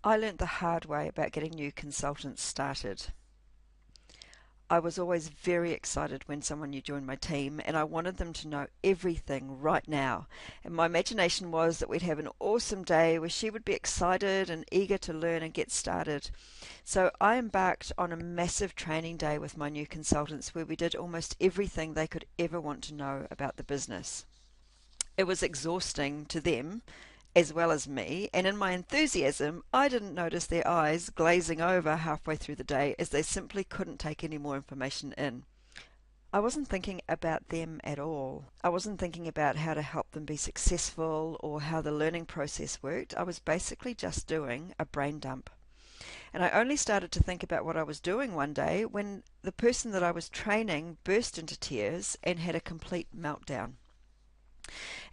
I learnt the hard way about getting new consultants started. I was always very excited when someone new joined my team, and I wanted them to know everything right now. And my imagination was that we'd have an awesome day where she would be excited and eager to learn and get started. So I embarked on a massive training day with my new consultants where we did almost everything they could ever want to know about the business. It was exhausting to them as well as me, and in my enthusiasm, I didn't notice their eyes glazing over halfway through the day as they simply couldn't take any more information in. I wasn't thinking about them at all. I wasn't thinking about how to help them be successful or how the learning process worked. I was basically just doing a brain dump. And I only started to think about what I was doing one day when the person that I was training burst into tears and had a complete meltdown.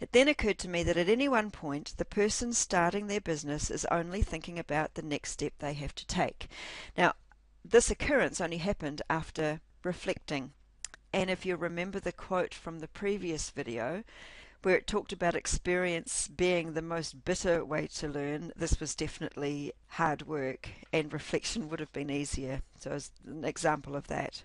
It then occurred to me that at any one point, the person starting their business is only thinking about the next step they have to take. Now, this occurrence only happened after reflecting. And if you remember the quote from the previous video, where it talked about experience being the most bitter way to learn, this was definitely hard work, and reflection would have been easier. So, as an example of that.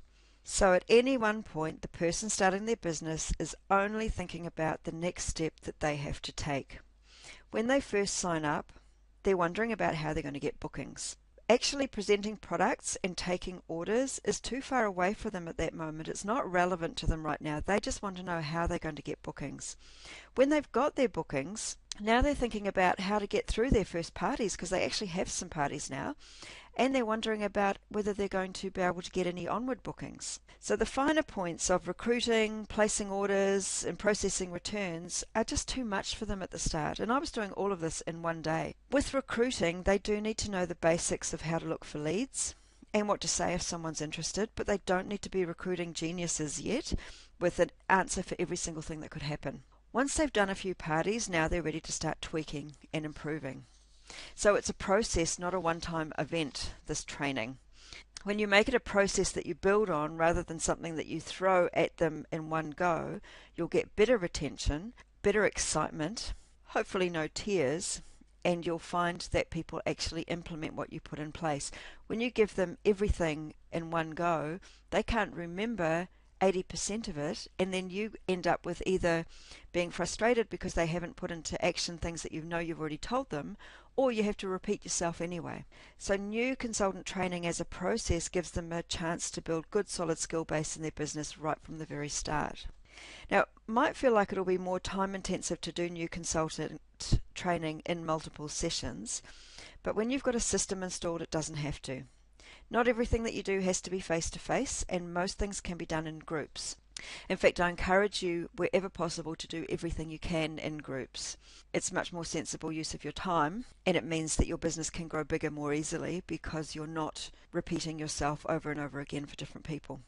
So at any one point, the person starting their business is only thinking about the next step that they have to take. When they first sign up, they're wondering about how they're going to get bookings. Actually presenting products and taking orders is too far away for them at that moment. It's not relevant to them right now. They just want to know how they're going to get bookings. When they've got their bookings, now they're thinking about how to get through their first parties, because they actually have some parties now, and they're wondering about whether they're going to be able to get any onward bookings. So the finer points of recruiting, placing orders, and processing returns are just too much for them at the start. And I was doing all of this in one day. With recruiting, they do need to know the basics of how to look for leads and what to say if someone's interested, but they don't need to be recruiting geniuses yet with an answer for every single thing that could happen. Once they've done a few parties, now they're ready to start tweaking and improving. So it's a process, not a one-time event, this training. When you make it a process that you build on rather than something that you throw at them in one go, you'll get better retention, better excitement, hopefully no tears, and you'll find that people actually implement what you put in place. When you give them everything in one go, they can't remember 80% of it, and then you end up with either being frustrated because they haven't put into action things that you know you've already told them, or you have to repeat yourself anyway. So new consultant training as a process gives them a chance to build good solid skill base in their business right from the very start. Now, it might feel like it'll be more time intensive to do new consultant training in multiple sessions, but when you've got a system installed, it doesn't have to. Not everything that you do has to be face-to-face, and most things can be done in groups. In fact, I encourage you, wherever possible, to do everything you can in groups. It's much more sensible use of your time, and it means that your business can grow bigger more easily because you're not repeating yourself over and over again for different people.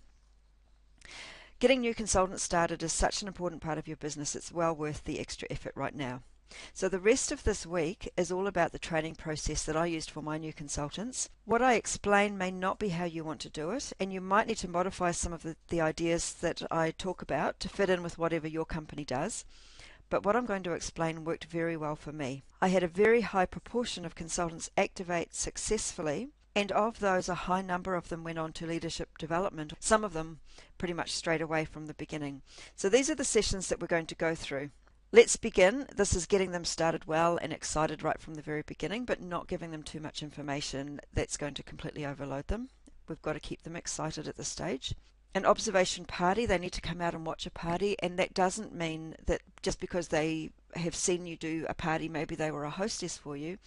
Getting new consultants started is such an important part of your business, it's well worth the extra effort right now. So the rest of this week is all about the training process that I used for my new consultants. What I explain may not be how you want to do it, and you might need to modify some of the ideas that I talk about to fit in with whatever your company does. But what I'm going to explain worked very well for me. I had a very high proportion of consultants activate successfully, and of those, a high number of them went on to leadership development, some of them pretty much straight away from the beginning. So these are the sessions that we're going to go through. Let's begin. This is getting them started well and excited right from the very beginning, but not giving them too much information that's going to completely overload them. We've got to keep them excited at this stage. An observation party, they need to come out and watch a party, and that doesn't mean that just because they have seen you do a party, maybe they were a hostess for you,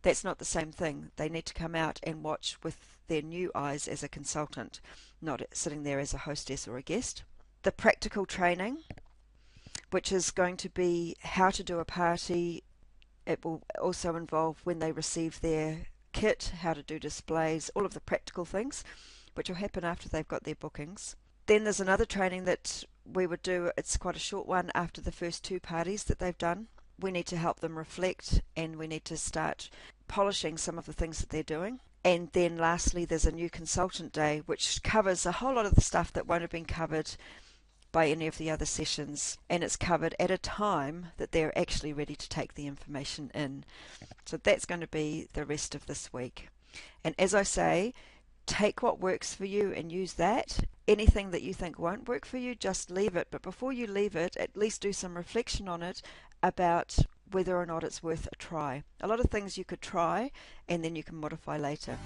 that's not the same thing. They need to come out and watch with their new eyes as a consultant, not sitting there as a hostess or a guest. The practical training, which is going to be how to do a party. It will also involve when they receive their kit, how to do displays, all of the practical things, which will happen after they've got their bookings. Then there's another training that we would do, it's quite a short one, after the first two parties that they've done. We need to help them reflect, and we need to start polishing some of the things that they're doing. And then lastly, there's a new consultant day, which covers a whole lot of the stuff that won't have been covered by any of the other sessions, and it's covered at a time that they're actually ready to take the information in. So that's going to be the rest of this week. And as I say, take what works for you and use that. Anything that you think won't work for you, just leave it. But before you leave it, at least do some reflection on it about whether or not it's worth a try. A lot of things you could try and then you can modify later.